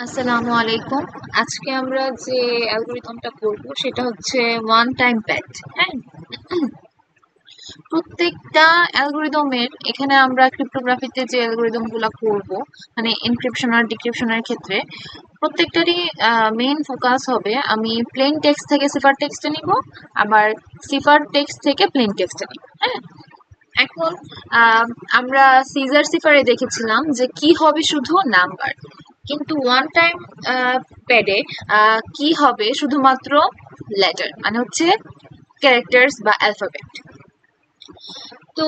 আসসালামু আলাইকুম। আজকে আমরা যে অ্যালগরিদমটা করব সেটা হচ্ছে ওয়ান টাইম প্যাড। হ্যাঁ, প্রত্যেকটা অ্যালগরিদমের এখানে আমরা ক্রিপ্টোগ্রাফিতে যে অ্যালগরিদম গুলা করব, মানে এনক্রিপশন আর ডিক্রিপশনের ক্ষেত্রে প্রত্যেকটারই মেইন ফোকাস হবে আমি প্লেন টেক্সট থেকে সিফার টেক্সটে নিব, আবার সিফার টেক্সট থেকে প্লেন টেক্সটে নিব। হ্যাঁ, এখন আহ, আমরা সিজার সিফারে দেখেছিলাম যে কি হবে শুধু নাম্বার, কিন্তু ওয়ান টাইম প্যাডে কি হবে শুধুমাত্র লেটার, মানে হচ্ছে ক্যারেক্টার্স বা অ্যালফাবেট। তো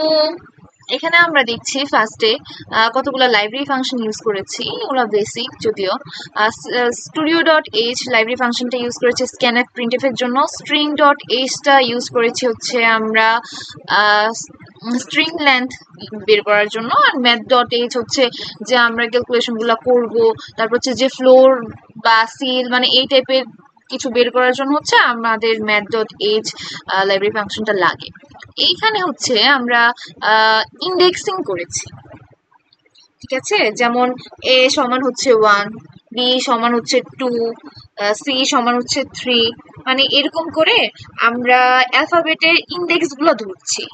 এখানে আমরা দেখছি ফার্স্টে কতগুলো লাইব্রেরি ফাংশন ইউজ করেছি, ওগুলো বেসিক যদিও। স্টুডিও ডট এইচ লাইব্রেরি ফাংশনটা ইউজ করেছে স্ক্যানএফ প্রিন্টএফ এর জন্য। স্ট্রিং ডট এইচটা ইউজ করেছি হচ্ছে আমরা স্ট্রিং লেন্থ বের করার জন্য। আর ম্যাথ ডট এইচ হচ্ছে যে আমরা ক্যালকুলেশন গুলা করবো, তারপর হচ্ছে যে ফ্লোর বা সিল মানে এই টাইপের কিছু বের করার জন্য হচ্ছে আমাদের ম্যাথ ডট এইচ লাইব্রেরি ফাংশনটা লাগে। এইখানে হচ্ছে আমরা ইন্ডেক্সিং করেছি, ঠিক আছে? যেমন এ সমান হচ্ছে 1, বি সমান হচ্ছে 2, সি সমান হচ্ছে 3, মানে এরকম করে আমরা অ্যালফাবেটের ইন্ডেক্স গুলো ধরছি।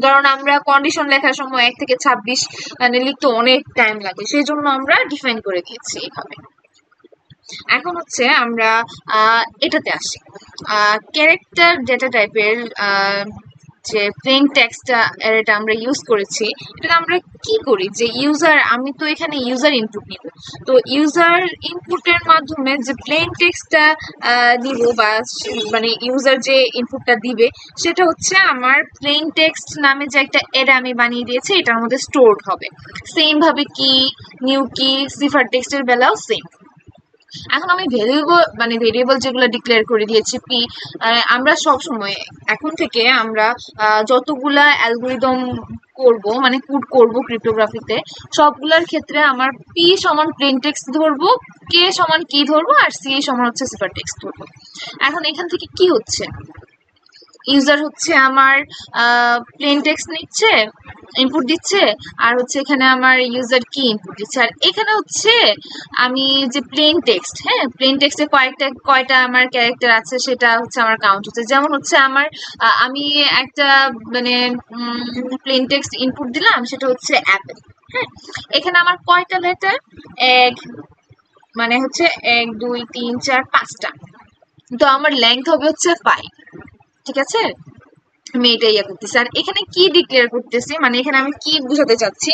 কারণ আমরা কন্ডিশন লেখার সময় 1 থেকে 26 মানে লিখতে অনেক টাইম লাগে, সেই জন্য আমরা ডিফাইন করে দিয়েছি এইভাবে। এখন হচ্ছে আমরা এটাতে আসি, ক্যারেক্টার ডেটা টাইপের যে প্লেন টেক্সটটা এটা আমরা ইউজ করেছি। এটা আমরা কি করি যে ইউজার, আমি তো এখানে ইউজার ইনপুট নিব, তো ইউজার ইনপুটের মাধ্যমে যে প্লেন টেক্সটটা নিব বা মানে ইউজার যে ইনপুটটা দিবে সেটা হচ্ছে আমার প্লেন টেক্সট নামে যে একটা অ্যারে আমি বানিয়ে দিয়েছি এটার মধ্যে স্টোরড হবে। সেম ভাবে কি নিউ কি সিফার টেক্সটের বেলাও সেম। এখন আমি ভেরিয়েবল যেগুলো ডিক্লেয়ার করে দিয়েছি পি। আমরা সব সময় এখন থেকে আমরা যতগুলা অ্যালগরিদম করব মানে কোড করব ক্রিপ্টোগ্রাফিতে, সবগুলার ক্ষেত্রে আমার পি সমান প্লেন টেক্সট ধরবো, কে সমান কি ধরবো, আর সি সমান হচ্ছে সিফার টেক্সট ধরবো। এখন এখান থেকে কি হচ্ছে, ইউজার হচ্ছে আমার প্লেন টেক্সট নিচ্ছে, ইনপুট দিচ্ছে, আর হচ্ছে এখানে আমার ইউজার কি ইনপুট দিচ্ছে। আর এখানে হচ্ছে আমি যে প্লেন টেক্সট, হ্যাঁ প্লেন টেক্সটে কয়টা আমার ক্যারেক্টার আছে সেটা হচ্ছে আমার কাউন্ট হচ্ছে। যেমন হচ্ছে আমার আমি একটা মানে প্লেন টেক্সট ইনপুট দিলাম, সেটা হচ্ছে অ্যাপেল। হ্যাঁ, এখানে আমার কয়টা লেটার, এক মানে হচ্ছে 1 2 3 4 5টা, তো আমার লেন্থ হবে হচ্ছে 5, ঠিক আছে? আমি এটা ইয়ে করতেছি। আর এখানে কি ডিক্লেয়ার করতেছি, মানে এখানে আমি কি বুঝাতে চাচ্ছি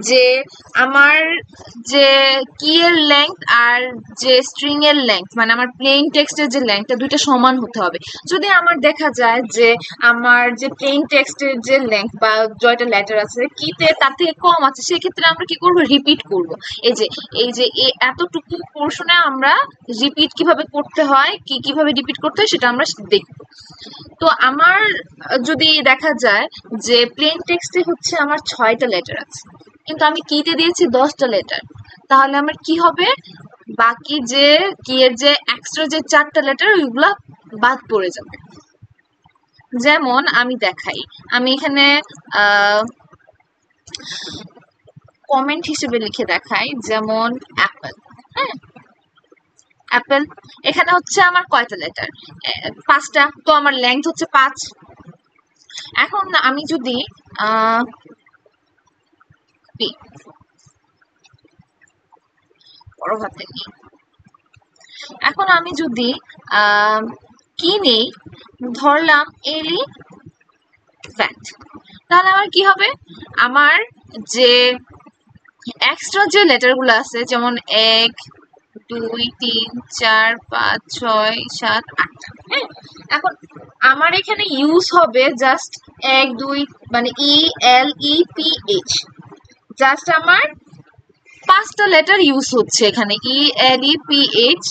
যে আমার যে কি এর লেংথ আর যে স্ট্রিং এর লেংথ, মানে আমার প্লেন টেক্সটের যে লেংথটা দুইটা সমান হতে হবে। যদি আমার দেখা যায় যে আমার যে প্লেন টেক্সটের যে লেংথ বা জয়টা লেটার আছে কিতে তার থেকে কম আছে, সেক্ষেত্রে আমরা কি করব, রিপিট করব। এই যে এতটুকু পোর্শনে আমরা রিপিট কিভাবে করতে হয়, কিভাবে রিপিট করতে হয় সেটা আমরা দেখব। তো আমার যদি দেখা যায় যে প্লেন টেক্সটে হচ্ছে আমার 6টা লেটার আছে, কিন্তু আমি কিতে দিয়েছি 10টা লেটার, তাহলে আমার কি হবে, বাকি যে কি এর যে এক্সট্রা যে 4টা লেটার ওইগুলা বাদ পড়ে যাবে। যেমন আমি দেখাই, আমি এখানে কমেন্ট হিসেবে লিখে দেখাই, যেমন অ্যাপেল। হ্যাঁ, অ্যাপেল এখানে হচ্ছে আমার কয়টা লেটার, 5টা, তো আমার লেন্থ হচ্ছে 5। এখন আমি যদি পি বড় হাতে নিই, এখন আমি যদি কি নেই, ধরলাম এলিফ্যান্ট, তাহলে আমার কি হবে, আমার যে এক্সট্রা যে লেটার গুলো আছে যেমন 1 2 3 4 5 6 7 8, হ্যাঁ, এখন আমার এখানে ইউজ হবে জাস্ট 1 2 মানে ELEPH, জাস্ট আমার 5টা লেটার ইউজ হচ্ছে এখানে ELEPH,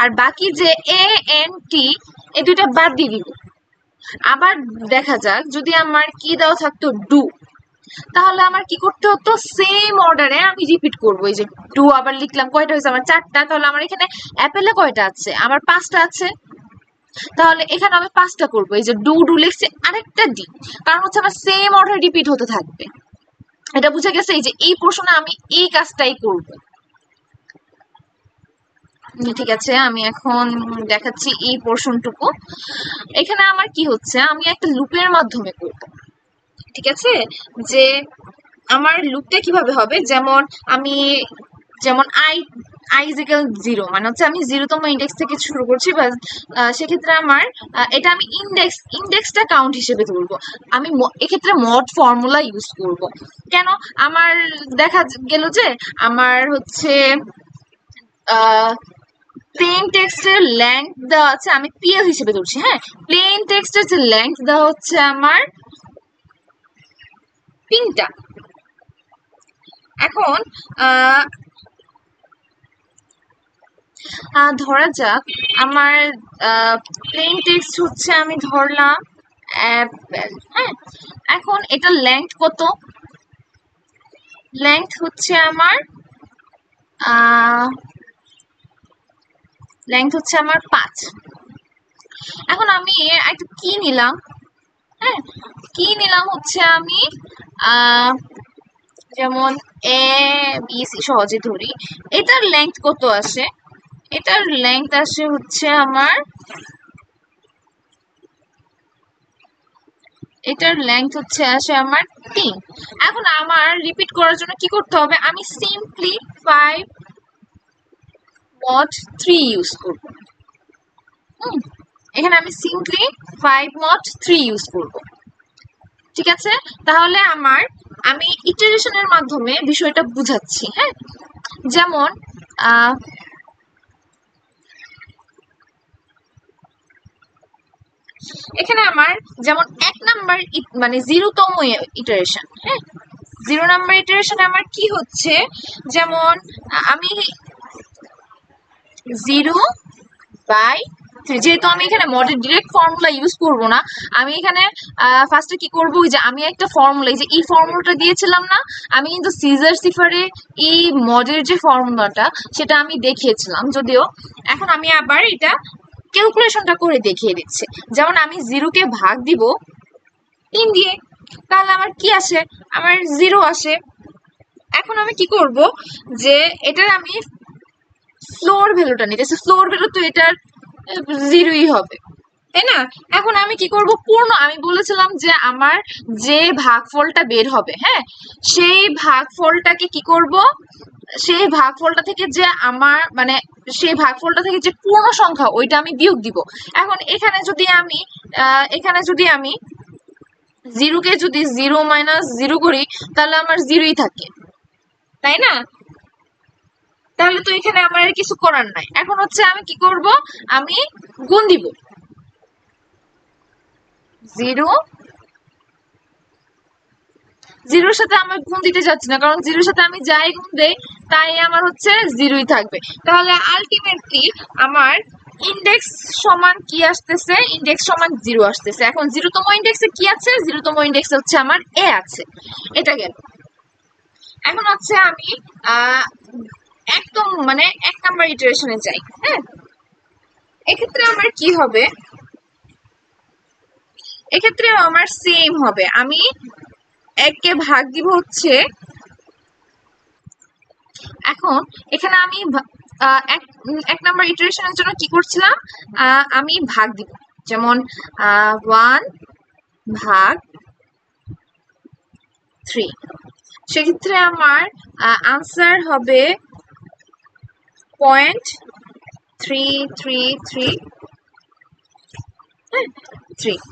আর বাকি যে ANT এই দুইটা বাদ দিয়ে দিব। আবার দেখা যাক যদি আমার কি দেওয়া থাকতো ডু, তাহলে আমার কি করতে হতো, সেম অর্ডারে আমি রিপিট করবো। এই যে ডু আবার লিখলাম, কয়টা হয়েছে আমার 4টা, তাহলে আমার এখানে অ্যাপেলে কয়টা আছে, আমার 5টা আছে, তাহলে এখানে আমি 5টা করবো। এই যে ডু ডু লিখছে আরেকটা ডি, কারণ হচ্ছে আমার সেম অর্ডার রিপিট হতে থাকবে। এটা বুঝে গেছে? এই যে এই প্রশ্নে আমি এই কাজটাই করব। ঠিক আছে, আমি এখন দেখাচ্ছি এই পোর্শনটুকু। এখানে আমার কি হচ্ছে, আমি একটা লুপের মাধ্যমে করব। ঠিক আছে, যে আমার লুপটা কিভাবে হবে, যেমন আমি যেমন আই ইজিক্যাল 0, মানে হচ্ছে আমি 0তম ইন্ডেক্স থেকে শুরু করছি, বা সেক্ষেত্রে আমার এটা আমি ইন্ডেক্সটা কাউন্ট হিসেবে ধরবো। আমি এক্ষেত্রে মড ফর্মুলা ইউজ করব। কেন? আমার দেখা গেল যে আমার হচ্ছে প্লেন টেক্সটের লেংথ দেওয়া আছে, আমি পিএল হিসেবে ধরছি। হ্যাঁ, প্লেন টেক্সটের যে লেংথ দেওয়া হচ্ছে আমার 3টা। এখন ধরা যাক আমার প্লেন টেক্সট হচ্ছে, আমি ধরলাম অ্যাপেল। হ্যাঁ, এখন এটা লেংথ কত? লেংথ হচ্ছে আমার 5। এখন আমি একটা কি নিলাম, হ্যাঁ, কি নিলাম হচ্ছে আমি যেমন এ বি সি সহজে ধরি। এটার লেংথ কত আসে? এটার লেংথ আসে হচ্ছে আমার, এটার লেংথ হচ্ছে আসে আমার 3। এখন আমার রিপিট করার জন্য কি করতে হবে, আমি সিম্পলি 5 mod 3 ইউজ করব। এখানে আমি সিম্পলি 5 mod 3 ইউজ করব। ঠিক আছে, তাহলে আমি ইটারেশনের মাধ্যমে বিষয়টা বুঝাচ্ছি। হ্যাঁ, যেমন এখানে আমার যেমন 1 নাম্বার মানে 0তম ইটারেশন। হ্যাঁ, 0 নাম্বার ইটারেশনে আমার কি হচ্ছে, যেমন আমি 0/3, যেহেতু আমি এখানে মডেল ডিরেক্ট ফর্মুলা ইউজ করব না, আমি এখানে ফার্স্টে কি করব, যে আমি একটা ফর্মুলা, এই যে এই ফর্মুলাটা দিয়েছিলাম না, আমি কিন্তু সিজার সিফারে এই মডেল যে ফর্মুলাটা সেটা আমি দেখিয়েছিলাম যদিও। এখন আমি আবার এটা ক্যালকুলেশনটা করে দেখিয়ে দিচ্ছি। যেমন আমি 0কে ভাগ দিব 3 দিয়ে, তাহলে আমার কি আসে, আমার 0 আসে। এখন আমি কি করব, যে এটার আমি ফ্লোর ভ্যালুটা নিতেছি, ফ্লোর ভ্যালু তো এটার 0ই হবে, তাই না? এখন আমি কি করব, আমি বলেছিলাম যে আমার যে ভাগফলটা বের হবে, হ্যাঁ, সেই ভাগফলটাকে কি করব, সেই ভাগফলটা থেকে যে আমার মানে সেই ভাগফলটা থেকে যে পূর্ণ সংখ্যা ওইটা আমি বিয়োগ দিব। এখন এখানে যদি আমি 0কে যদি 0 - 0 করি, তাহলে আমার 0ই থাকে, তাই না? তাহলে তো এখানে আমার আর কিছু করার নাই। এখন হচ্ছে আমি কি করব, আমি গুণ দিব 0, 0-র সাথে আমি গুণ দিতে যাচ্ছি না, কারণ 0-র সাথে আমি যাই গুণ দেই তাই আমার হচ্ছে 0ই থাকবে। তাহলে আলটিমেটলি আমার ইন্ডেক্স সমান কি আসতেছে, ইন্ডেক্স সমান 0 আসতেছে। এখন 0তম ইন্ডেক্সে কি আছে, 0তম ইন্ডেক্সে হচ্ছে আমার এ আছে। এটা গেল। এখন হচ্ছে আমি একদম মানে 1 নাম্বার ইটারেশনে যাই। হ্যাঁ, এক্ষেত্রে আমার কি হবে, এক্ষেত্রে আমার সেম হবে, আমি 1কে ভাগ দিব হচ্ছে, এখন এখানে আমি এক নাম্বার ইটারেশনের জন্য কি করছিলাম, আমি ভাগ দিব, যেমন 1/3। সেক্ষেত্রে আমার আনসার হবে 0.333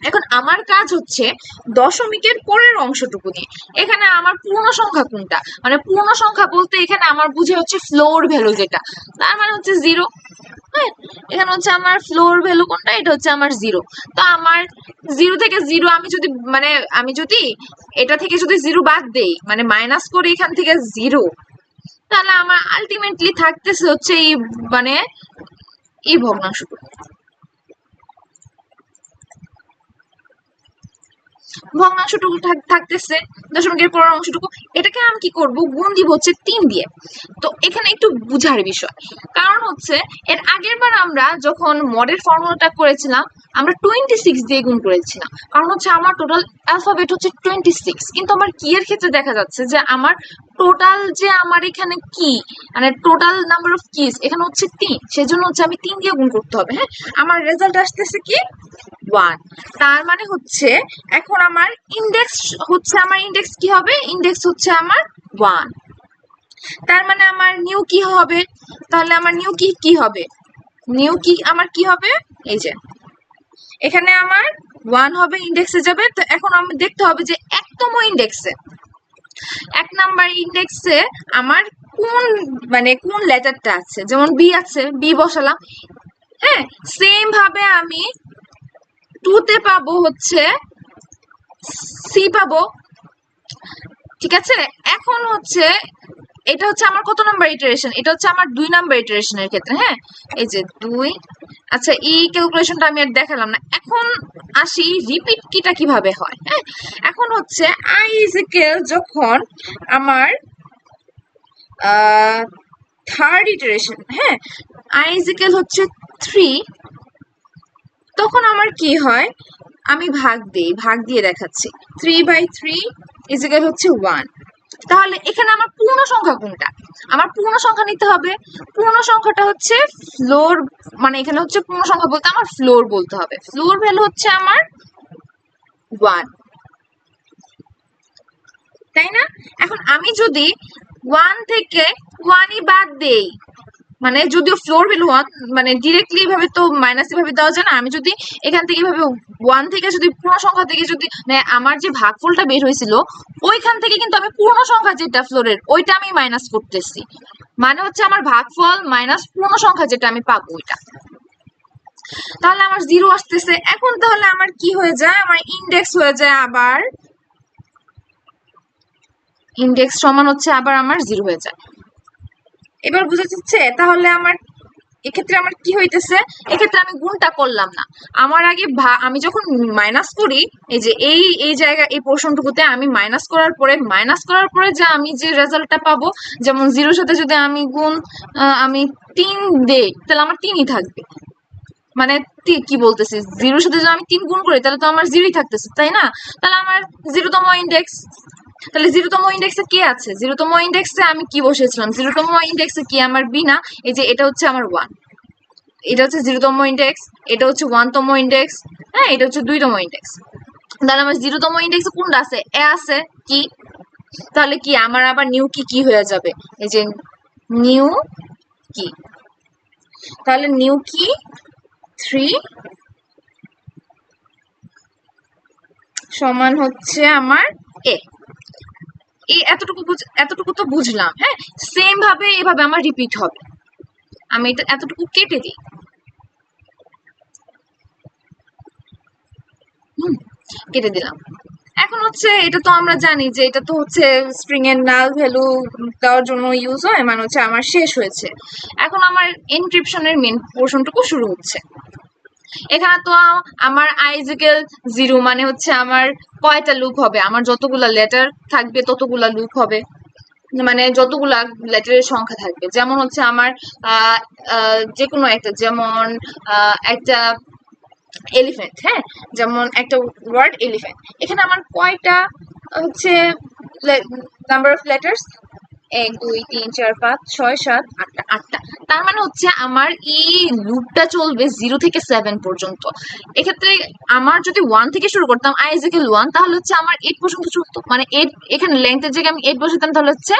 এখন আমার কাজ হচ্ছে দশমিকের পরের অংশটুকু নিয়ে। এখানে আমার পূর্ণ সংখ্যা কোনটা, মানে পূর্ণ সংখ্যা বলতে এখানে আমার বুঝে হচ্ছে ফ্লোর ভ্যালু যেটা, তার মানে হচ্ছে 0। হ্যাঁ, এখানে হচ্ছে আমার ফ্লোর ভ্যালু কোনটা, এটা হচ্ছে আমার 0। তো আমার 0 থেকে 0 আমি যদি এটা থেকে যদি 0 বাদ দেই, মানে মাইনাস করে এখান থেকে 0, তাহলে আমার আলটিমেটলি থাকতেছে হচ্ছে মানে এই ভগ্নাংশটুকু। ভগ্নাংশটুকু থাকতেছে, দশমিকের পরের অংশটুকু, এটাকে আমি কি করব, গুণ দিব হচ্ছে 3 দিয়ে। তো এখানে একটু বুঝার বিষয়, কারণ হচ্ছে এর আগের বার আমরা যখন মডের ফর্মুলাটা করেছিলাম আমরা 26 দিয়ে গুণ করেছিলাম, কারণ হচ্ছে আমার টোটাল অ্যালফাবেট হচ্ছে 26, কিন্তু আমার কি এর ক্ষেত্রে দেখা যাচ্ছে যে আমার টোটাল যে আমার এখানে কি মানে টোটাল নাম্বার অফ কিস এখানে হচ্ছে 3, সেজন্য হচ্ছে আমি 3 দিয়ে গুণ করতে হবে। হ্যাঁ, আমার রেজাল্ট আসতেছে কি 1। তার মানে হচ্ছে এখন আমার ইন্ডেক্স কি হবে, ইন্ডেক্স হচ্ছে আমার 1। তার মানে আমার নিউ কি হবে, তাহলে আমার নিউ কি হবে, নিউ কি আমার কি হবে, এই যে এখানে আমার 1 হবে, ইন্ডেক্সে যাবে। তো এখন আমি দেখতে হবে যে একতম ইন্ডেক্সে, 1 নাম্বার ইন্ডেক্সে আমার কোন লেটারটা আছে, যেমন বি আছে, বি বসালাম। হ্যাঁ, সেম ভাবে আমি 2 তে পাবো হচ্ছে সি পাবো, ঠিক আছে। এখন হচ্ছে এটা হচ্ছে আমার কত নাম্বার ইটারেশন, এটা হচ্ছে আমার 2 নাম্বার ইটারেশনের ক্ষেত্রে। হ্যাঁ, এই যে 2। আচ্ছা, এই ক্যালকুলেশনটা আমি আর দেখালাম না। এখন আসি রিপিট কিটা কিভাবে হয়। হ্যাঁ, এখন হচ্ছে আই ইজ ইকুয়াল যখন আমার থার্ড ইটারেশন, হ্যাঁ, আই ইজ ইকুয়াল হচ্ছে 3, তখন আমার কি হয়, আমি ভাগ দিয়ে দেখাচ্ছি। 3/3 ইজ ইকুয়াল হচ্ছে 1। তাহলে এখানে আমার পূর্ণ সংখ্যা কোনটা, আমার পূর্ণ সংখ্যা নিতে হবে। পূর্ণ সংখ্যাটা হচ্ছে ফ্লোর, মানে এখানে হচ্ছে পূর্ণ সংখ্যা বলতে আমার ফ্লোর বলতে হবে। ফ্লোর ভ্যালু হচ্ছে আমার 1, তাই না। এখন আমি যদি 1 থেকে 1ই বাদ দেই, মানে যদিও ফ্লোর ভ্যালু 1, মানে ডিরেক্টলি এভাবে তো মাইনাস এভাবে দেওয়া যায় না। আমি যদি এখান থেকে এভাবে 1 থেকে যদি পূর্ণ সংখ্যা থেকে যদি মানে আমার যে ভাগফলটা বের হয়েছিল ওইখান থেকে কিন্তু আমি পূর্ণ সংখ্যা যেটা ফ্লোরের ওইটা আমি মাইনাস করতেছি, মানে হচ্ছে আমার ভাগফল মাইনাস পূর্ণ সংখ্যা যেটা আমি পাবো ওইটা। তাহলে আমার 0 আসতেছে। এখন তাহলে আমার কি হয়ে যায়, আমার ইন্ডেক্স হয়ে যায় আবার, ইন্ডেক্স সমান হচ্ছে আবার আমার 0 হয়ে যায়। এবার বুঝা যাচ্ছে। তাহলে আমার এক্ষেত্রে আমার কি হইতেছে, এক্ষেত্রে আমি গুণটা করলাম না। আমার আগে আমি যখন মাইনাস করি, এই যে এই জায়গা এই পোর্শনটুকুতে আমি মাইনাস করার পরে যে আমি যে রেজাল্টটা পাবো, যেমন 0-র সাথে যদি আমি আমি 3 দেই তাহলে আমার 3ই থাকবে। মানে কি বলতেছি, 0-র সাথে যদি আমি 3 গুণ করি তাহলে তো আমার 0ই থাকতেছে, তাই না। তাহলে আমার 0তম ইন্ডেক্স, তাহলে 0তম ইন্ডেক্সে কে আছে, 0তম ইন্ডেক্সে আমি কি বসেছিলাম, 0তম ইন্ডেক্সে কি আমার বি না, এই যে এটা হচ্ছে আমার 1, এটা হচ্ছে 0তম ইন্ডেক্স, এটা হচ্ছে 1তম ইন্ডেক্স, হ্যাঁ, এটা হচ্ছে 2তম ইন্ডেক্স। তাহলে আমার 0তম ইন্ডেক্সে কোনটা আছে, এ আছে কি, তাহলে কি আমার আবার নিউ কি হয়ে যাবে, এই যে নিউ কি, তাহলে নিউ কি 3 সমান হচ্ছে আমার এ। এই এতটুকু তো বুঝলাম। হ্যাঁ, সেম ভাবে এভাবে আমার রিপিট হবে। আমি এটা এতটুকু কেটে দিই। কেটে দিলাম। এখন হচ্ছে এটা তো আমরা জানি যে এটা তো হচ্ছে স্ট্রিং এর নাল ভ্যালু দেওয়ার জন্য ইউজ হয়, মানে হচ্ছে আমার শেষ হয়েছে। এখন আমার এনক্রিপশনের মেন পোর্শনটুকু শুরু হচ্ছে। এখানে তো আমার i is equal 0, মানে হচ্ছে আমার কয়টা লুপ হবে, আমার যতগুলা লেটার থাকবে ততগুলা লুপ হবে, মানে যতগুলা লেটারের সংখ্যা থাকবে। যেমন হচ্ছে আমার যে কোনো একটা, যেমন একটা এলিফ্যান্ট, হ্যাঁ, যেমন একটা ওয়ার্ড এলিফ্যান্ট, এখানে আমার কয়টা হচ্ছে নাম্বার অফ লেটার্স, 1 2 3 4 5 6 7 8টা। তার মানে হচ্ছে আমার এই লুপটা চলবে 0 থেকে 7 পর্যন্ত। এক্ষেত্রে আমার যদি 1 থেকে শুরু করতাম i is equal 1, তাহলে হচ্ছে আমার 8 পর্যন্ত চলতো, মানে 8 এখানে লেন্থের জায়গায় আমি 8 বসাতাম, তাহলে হচ্ছে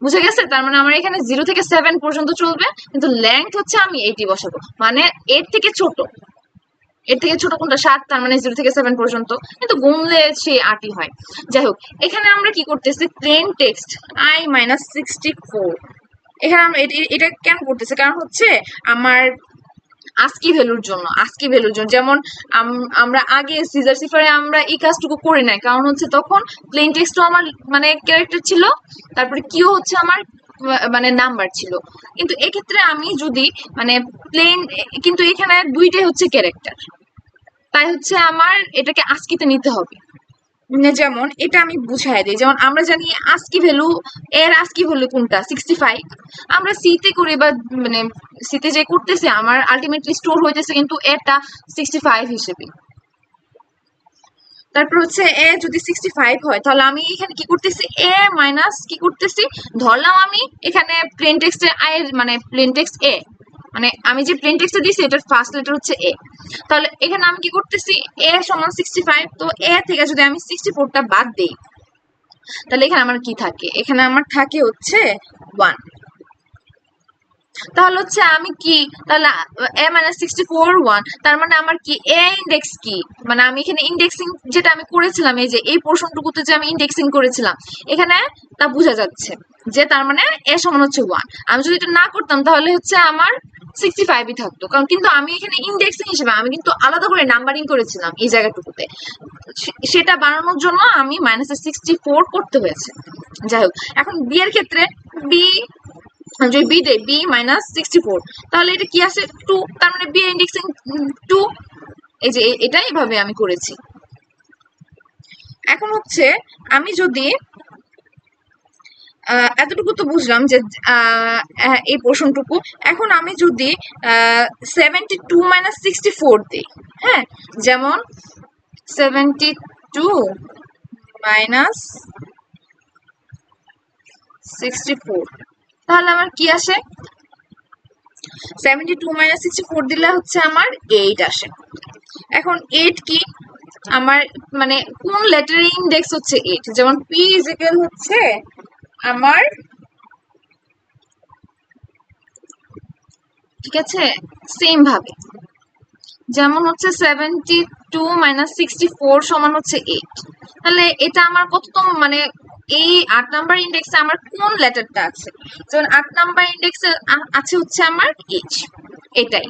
বুঝে গেছে। তার মানে আমার এখানে 0 থেকে 7 পর্যন্ত চলবে, কিন্তু লেন্থ হচ্ছে আমি 8ই বসাবো, মানে 8 থেকে ছোট, এর থেকে ছোট কোনটা 7, তার মানে 0 থেকে 7 পর্যন্ত, কিন্তু গুনলে সেই 8ই হয়। যাই হোক, এখানে আমরা কি করতেছি, প্লেন টেক্সট i - 64, এখানে আমরা এটা কেন করতেছি, কারণ হচ্ছে আমার আস্কি ভ্যালুর জন্য, যেমন আমরা আগে সিজার সিফারে আমরা এই কাজটুকু করি নাই, কারণ হচ্ছে তখন প্লেন টেক্সটও আমার মানে ক্যারেক্টার ছিল, তারপরে কিও হচ্ছে আমার মানে নাম্বার ছিল। কিন্তু এক্ষেত্রে আমি যদি মানে প্লেন, কিন্তু এখানে দুইটাই হচ্ছে ক্যারেক্টার, তাই হচ্ছে আমার এটাকে আস্কিতে নিতে হবে। যেমন এটা আমি বুঝাই দিই, যেমন আমরা জানি আস্কি ভ্যালু, এর আস্কি ভ্যালু কোনটা 65, আমরা সিতে করে বা মানে সিতে যে করতেছে আমার আলটিমেটলি স্টোর হইতেছে কিন্তু এটা 65 হিসেবে। তারপর হচ্ছে এ যদি 65 হয় তাহলে আমি এখানে কি করতেছি, এ মাইনাস কি করতেছি, ধরলাম আমি এখানে প্লেন টেক্সটে আই এর মানে প্লেন টেক্সট এ, মানে আমি যে প্লেন টেক্সটে দিছি এটার ফার্স্ট লেটার হচ্ছে এ, তাহলে এখানে আমি কি করতেছি, এ সমান 65, তো এ থেকে যদি আমি 64টা বাদ দেই তাহলে এখানে আমার কি থাকে, এখানে আমার থাকে হচ্ছে 1। তাহলে হচ্ছে আমি কি, তাহলে এ মাইনাস 64 1, তার মানে আমার কি এ ইন্ডেক্স কি, মানে আমি এখানে ইন্ডেক্সিং যেটা আমি করেছিলাম এই যে এই পোর্শনটুকুতে যে আমি ইন্ডেক্সিং করেছিলাম এখানে তা বোঝা যাচ্ছে যে তার মানে এ সমান হচ্ছে 1। আমি যদি এটা না করতাম তাহলে হচ্ছে আমার 65ই থাকতো, কারণ কিন্তু আমি এখানে ইন্ডেক্সিং হিসেবে আমি কিন্তু আলাদা করে নাম্বারিং করেছিলাম এই জায়গাটুকুতে, সেটা বানানোর জন্য আমি -64 করতে হয়েছে। যাই হোক, এখন বি এর ক্ষেত্রে বি, যদি বি দেই বি -64, তাহলে এটা কি আছে 2, তার মানে বি ইন্ডেক্সিং 2। এই যে এটাই ভাবে আমি করেছি। এখন হচ্ছে আমি যদি এতটুকু তো বুঝলাম যে এই পোর্শনটুকু, এখন আমি যদি 72 - 64 দিই, হ্যাঁ, যেমন 72 - 64, তাহলে আমার কি আসে, 72 - 64 দিলে হচ্ছে আমার 8 আসে। এখন 8 কি, আমার মানে কোন লেটারের ইন্ডেক্স হচ্ছে 8, যেমন পি ইজিক্যাল হচ্ছে আমার, ঠিক আছে, সেম ভাবে যেমন হচ্ছে 72 - 64 সমান হচ্ছে 8, তাহলে এটা আমার কততম, মানে এই 8 নাম্বার ইন্ডেক্সে আমার কোন লেটারটা আছে, যেমন 8 নাম্বার ইন্ডেক্সে আছে হচ্ছে আমার এইচ, এটাই,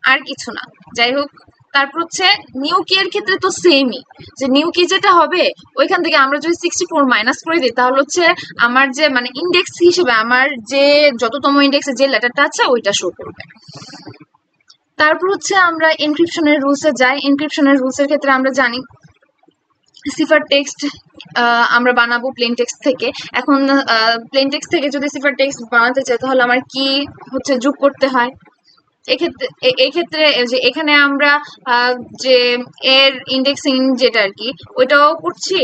আর কিছু না। যাই হোক, তারপর হচ্ছে নিউ কি এর ক্ষেত্রে তো সেমই, যে নিউ কি যেটা হবে ওইখান থেকে আমরা যদি 64 মাইনাস করে দিই তাহলে হচ্ছে আমার যে মানে ইন্ডেক্স হিসেবে আমার যে যততম ইন্ডেক্সে যে লেটারটা আছে ওইটা শো করবে। তারপর হচ্ছে আমরা এনক্রিপশনের রুলসে যাই। এনক্রিপশনের রুলসের ক্ষেত্রে আমরা জানি সিফার টেক্সট আমরা বানাবো প্লেন টেক্সট থেকে। এখন প্লেন টেক্সট থেকে যদি সিফার টেক্সট বানাতে চাই তাহলে আমার কি হচ্ছে যোগ করতে হয়, এক্ষেত্রে যে এখানে আমরা যে এর ইন্ডেক্সিং যেটা আর কি ওইটাও করছি,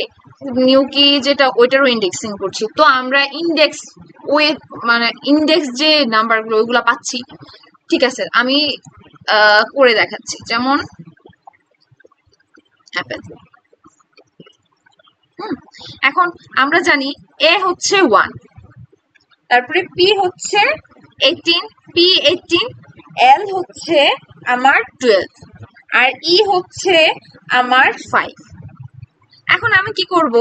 নিউ কি যেটা ওইটারও ইন্ডেক্সিং করছি, তো আমরা ইন্ডেক্স ওই মানে ইন্ডেক্স যে নাম্বারগুলো ওইগুলো পাচ্ছি। ঠিক আছে, আমি করে দেখাচ্ছি, যেমন অ্যাপেল। এখন আমরা জানি এ হচ্ছে 1, তারপরে পি হচ্ছে 18, পি 18, এল হচ্ছে আমার 12, আর ই হচ্ছে আমার 5। এখন আমি কি করব,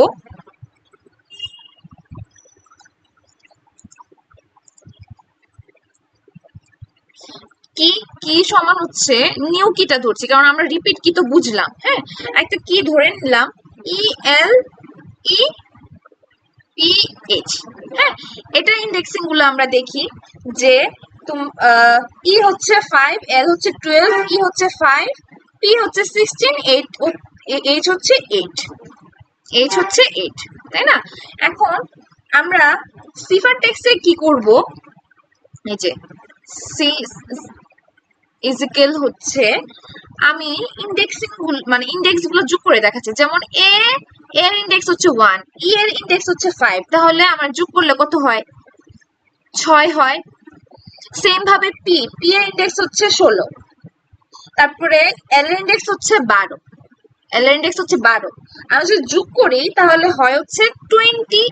কি কি সমান হচ্ছে নিউ কিটা ধরছি, কারণ আমরা রিপিট কি তো বুঝলাম, হ্যাঁ, একটা কি ধরে নিলাম, ই এল ই পি এইচ, হ্যাঁ, এটা ইন্ডেক্সিং গুলো আমরা দেখি যে ই হচ্ছে 5, এল হচ্ছে 12, ই হচ্ছে 5, পি হচ্ছে 16, এইচ হচ্ছে 8, এইচ হচ্ছে 8, তাই না? এখন আমরা সিফার টেক্সটে কি করব, এই যে সি ইজিক্যাল হচ্ছে আমি ইন্ডেক্সিং মানে ইন্ডেক্স গুলো যোগ করে দেখাচ্ছি, যেমন এ এর ইন্ডেক্স হচ্ছে 1, ই এর ইন্ডেক্স হচ্ছে 5, তাহলে আমার যোগ করলে কত হয়, 6 হয়। সেম ভাবে পি, পি এর ইন্ডেক্স হচ্ছে 16, তারপরে এল এর ইন্ডেক্স হচ্ছে 12, এল এর ইন্ডেক্স হচ্ছে 12, আমি যদি যোগ করি তাহলে হয় হচ্ছে 28।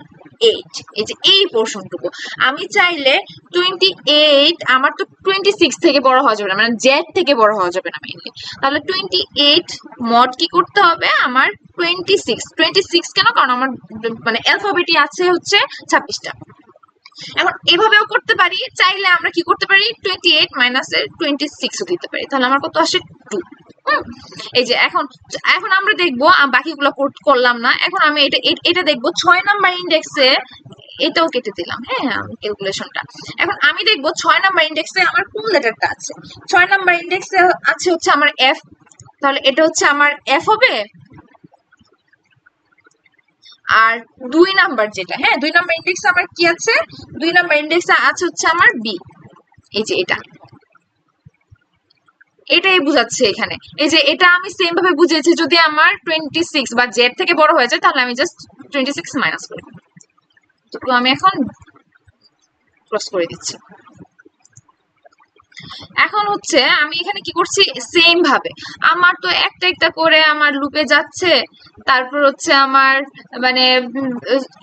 এই যে এই পোর্শনটুকু আমি চাইলে 28, আমার তো 26 থেকে বড় হওয়া যাবে না, মানে জেড থেকে বড় হওয়া যাবে না মেইনলি, তাহলে 28 মড কি করতে হবে আমার 26 কেন, কারণ আমার মানে অ্যালফাবেটই আছে হচ্ছে 26টা। এখন এভাবেও করতে পারি, চাইলে আমরা কি করতে পারি 28 মাইনাস 26ও দিতে পারি, তাহলে আমার কত আসে 2। এই যে এখন এখন আমরা দেখবো, বাকিগুলো করলাম না, এখন আমি এটা দেখবো 6 নাম্বার ইন্ডেক্সে, এটাও কেটে দিলাম, হ্যাঁ, ক্যালকুলেশনটা। এখন আমি দেখবো 6 নাম্বার ইন্ডেক্সে আমার কোন লেটারটা আছে, 6 নাম্বার ইন্ডেক্সে আছে হচ্ছে আমার এফ, তাহলে এটা হচ্ছে আমার এফ হবে, আর 2 নাম্বার যেটা, হ্যাঁ 2 নাম্বার ইন্ডেক্স আমার কি আছে, 2 নাম্বার ইন্ডেক্স আছে হচ্ছে আমার বি, এই যে এটাই বুঝাচ্ছে এখানে। এই যে এটা আমি সেম ভাবে বুঝিয়েছি, যদি আমার 26 বা জেড থেকে বড় হয়ে যায় তাহলে আমি জাস্ট 26 মাইনাস করি। তো আমি এখন ক্রস করে দিচ্ছি। এখন হচ্ছে আমি এখানে কি করছি, সেম ভাবে আমার তো একটা একটা করে আমার লুপে যাচ্ছে, তারপর হচ্ছে আমার মানে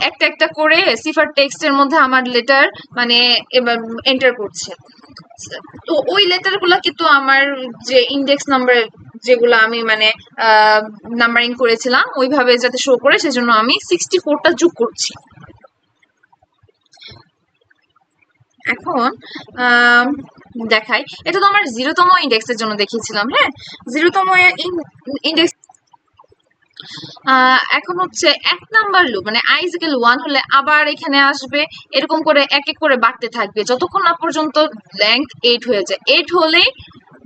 একটা একটা করে সিফার টেক্সটের মধ্যে আমার লেটার মানে এবার এন্টার করছে। তো ওই লেটার গুলা কিন্তু আমার যে ইন্ডেক্স নাম্বার যেগুলো আমি মানে নাম্বারিং করেছিলাম ওইভাবে যাতে শো করে, সেজন্য আমি 64টা যোগ করছি। এখন দেখাই, এটা তো আমার 0তম ইন্ডেক্সের জন্য দেখিয়েছিলাম, হ্যাঁ 0তম ইন্ডেক্স। এখন হচ্ছে 1 নাম্বার লুপ মানে i ইকুয়াল 1 হলে আবার এখানে আসবে, এরকম করে এক এক করে বাড়তে থাকবে যতক্ষণ না পর্যন্ত লেংথ 8 হয়ে যায়। 8 হলে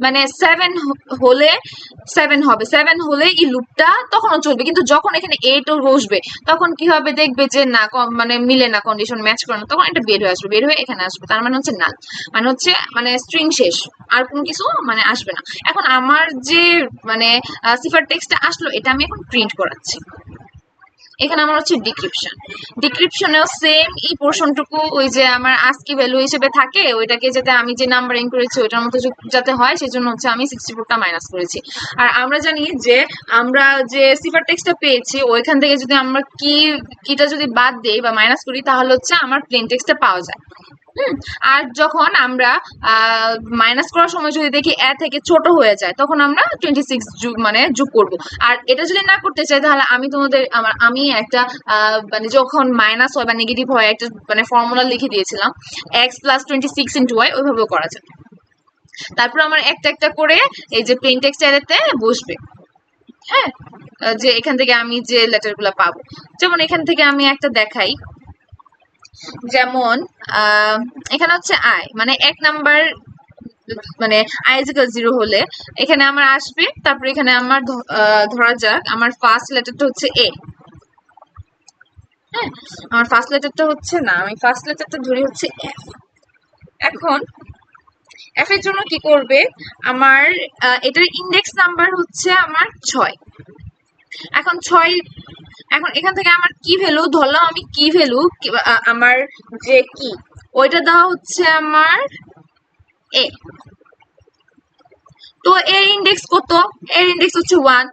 মানে 7 হলে 7 হবে, 7 হলে এই লুপটা তখনও চলবে, কিন্তু যখন এখানে 8 ও বসবে তখন কি হবে, দেখবে যে না মানে মিলে না, কন্ডিশন ম্যাচ করে না, তখন এটা বের হয়ে আসবে, বের হয়ে এখানে আসবে, তার মানে হচ্ছে নাল, মানে হচ্ছে মানে স্ট্রিং শেষ, আর কোনো কিছু মানে আসবে না। এখন আমার যে মানে সিফার টেক্সটটা আসলো এটা আমি এখন প্রিন্ট করাচ্ছি। এখানে আমার হচ্ছে ডিক্রিপশন, ডিক্রিপশনেও সেম এই পোর্শনটুকু ওই যে আমার আস্কি ভ্যালু হিসেবে থাকে, ওইটাকে যাতে আমি যে নাম্বারিং করেছি ওইটার মতো যাতে হয় সেজন্য হচ্ছে আমি 64টা মাইনাস করেছি। আর আমরা জানি যে আমরা যে সিফার টেক্সটটা পেয়েছি ওইখান থেকে যদি আমরা কিটা যদি বাদ দেই বা মাইনাস করি তাহলে হচ্ছে আমার প্লেন টেক্সটটা পাওয়া যায়। আর যখন আমরা মাইনাস করার সময় যদি দেখি এ থেকে ছোট হয়ে যায় তখন আমরা 26 মানে যোগ করব। আর এটা যদি না করতে চাই তাহলে আমি তোমাদের আমি একটা মানে যখন মাইনাস হয় বা নেগেটিভ হয় একটা মানে ফর্মুলা লিখে দিয়েছিলাম, x প্লাস 26 ইন্টু y, ওইভাবেও করা যায়। তারপর আমার একটা একটা করে এই যে প্লেন টেক্সট অ্যারেতে বসবে, হ্যাঁ যে এখান থেকে আমি যে লেটার গুলা পাবো, যেমন এখান থেকে আমি একটা দেখাই, যেমন এখানে হচ্ছে আই মানে 1 নাম্বার মানে i ইকুয়াল 0 হলে এখানে আমার আসবে, তারপর এখানে আমার ধরা যাক আমার ফার্স্ট লেটারটা হচ্ছে এ, হ্যাঁ আমার ফার্স্ট লেটারটা হচ্ছে না, আমি ফার্স্ট লেটারটা ধরি হচ্ছে এফ। এখন এফ এর জন্য কি করবে, আমার এটার ইন্ডেক্স নাম্বার হচ্ছে আমার 6। এখন 6, এখন এখান থেকে আমার কি ভ্যালু ধরলাম, আমি কি ভ্যালু আমার যে কি ওইটা দেওয়া হচ্ছে আমার এ। তো এর ইন্ডেক্স কত, এর ইন্ডেক্স হচ্ছে 1,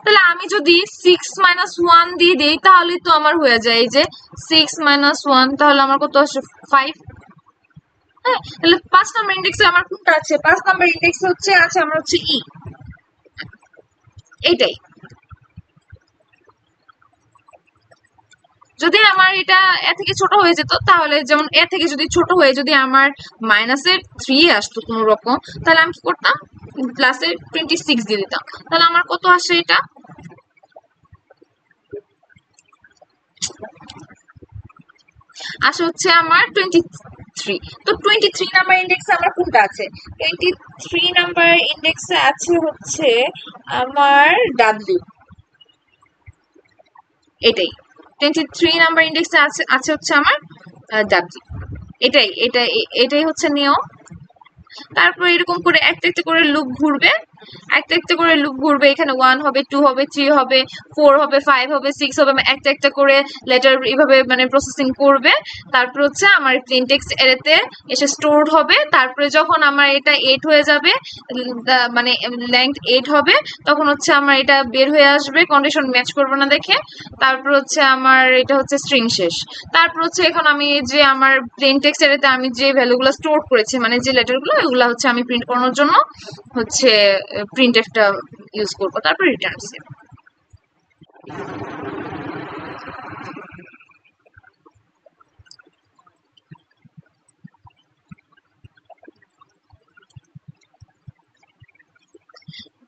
তাহলে আমি যদি 6 মাইনাস 1 দিয়ে দিই তাহলে তো আমার হয়ে যায় যে 6 মাইনাস 1, তাহলে আমার কত আসে 5। হ্যাঁ তাহলে 5 নাম্বার ইন্ডেক্সে আমার কোনটা আছে, 5 নাম্বার ইন্ডেক্সে হচ্ছে আছে আমার হচ্ছে ই, এইটাই। যদি আমার এটা এ থেকে ছোট হয়ে যেত তাহলে, যেমন এ থেকে যদি ছোট হয়ে যদি আমার মাইনাসের 3 আসতো কোনো রকম, তাহলে আমি কি করতাম, প্লাসে 26 দিয়ে দিতাম, তাহলে আমার কত আসে এটা, আসে হচ্ছে আমার 23। তো 23 নাম্বার ইন্ডেক্সে আমার কোনটা আছে, 23 নাম্বার ইন্ডেক্সে আছে হচ্ছে আমার ডাব্লিউ, এটাই 23 নাম্বার ইন্ডেক্সে আছে আছে হচ্ছে আমার ডাব্লিউ, এটাই হচ্ছে নিয়ম। তারপর এরকম করে একটা একটা করে লুপ ঘুরবে, একটা একটা করে লুপ ঘুরবে, এখানে 1 হবে, 2 হবে, 3 হবে, 4 হবে, 5 হবে, 6 হবে, একটা একটা করে লেটার এইভাবে মানে প্রসেসিং করবে। তারপর হচ্ছে আমার প্লেন টেক্সট এরেতে এসে স্টোরড হবে, তারপরে যখন আমার এটা 8 হয়ে যাবে মানে লেংথ 8 হবে তখন হচ্ছে আমার এটা বের হয়ে আসবে, কন্ডিশন ম্যাচ করবে না দেখে, তারপর হচ্ছে আমার এটা হচ্ছে স্ট্রিং শেষ। তারপর হচ্ছে এখন আমি যে আমার প্লেন টেক্সট এরেতে আমি যে ভ্যালুগুলো স্টোর করেছি মানে যে লেটারগুলো ওগুলো হচ্ছে আমি প্রিন্ট করানোর জন্য হচ্ছে প্রিন্টএফটা ইউজ করব, তারপর রিটার্ন সেভ।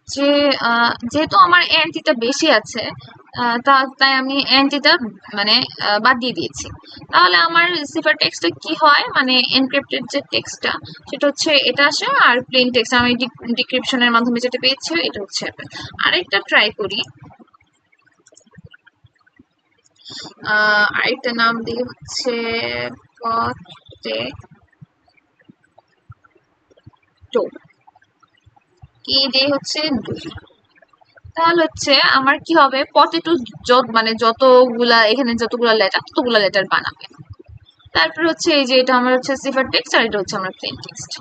যে যেহেতু আমার এন্ট্রিটা বেশি আছে তাই আমি এন্ট্রিটা মানে বাদ দিয়ে দিয়েছি, তাহলে আমার সিফার টেক্সটটা কি হয় মানে এনক্রিপ্টেড যে টেক্সটটা সেটা হচ্ছে এটা আসে, আর প্লেন টেক্সট আমি ডিক্রিপশনের মাধ্যমে যেটা পেয়েছি এটা হচ্ছে আরেকটা ট্রাই করি। আরেকটা নাম দিয়ে হচ্ছে পটেটো, কি দিয়ে হচ্ছে দুই। তাহলে হচ্ছে আমার কি হবে, পটেটো মানে যতগুলা এখানে যতগুলা লেটার ততগুলা লেটার বানাবে। তারপর হচ্ছে এই যে এটা আমার হচ্ছে সিফার টেক্সট আর এটা হচ্ছে আমার প্লেন টেক্সট।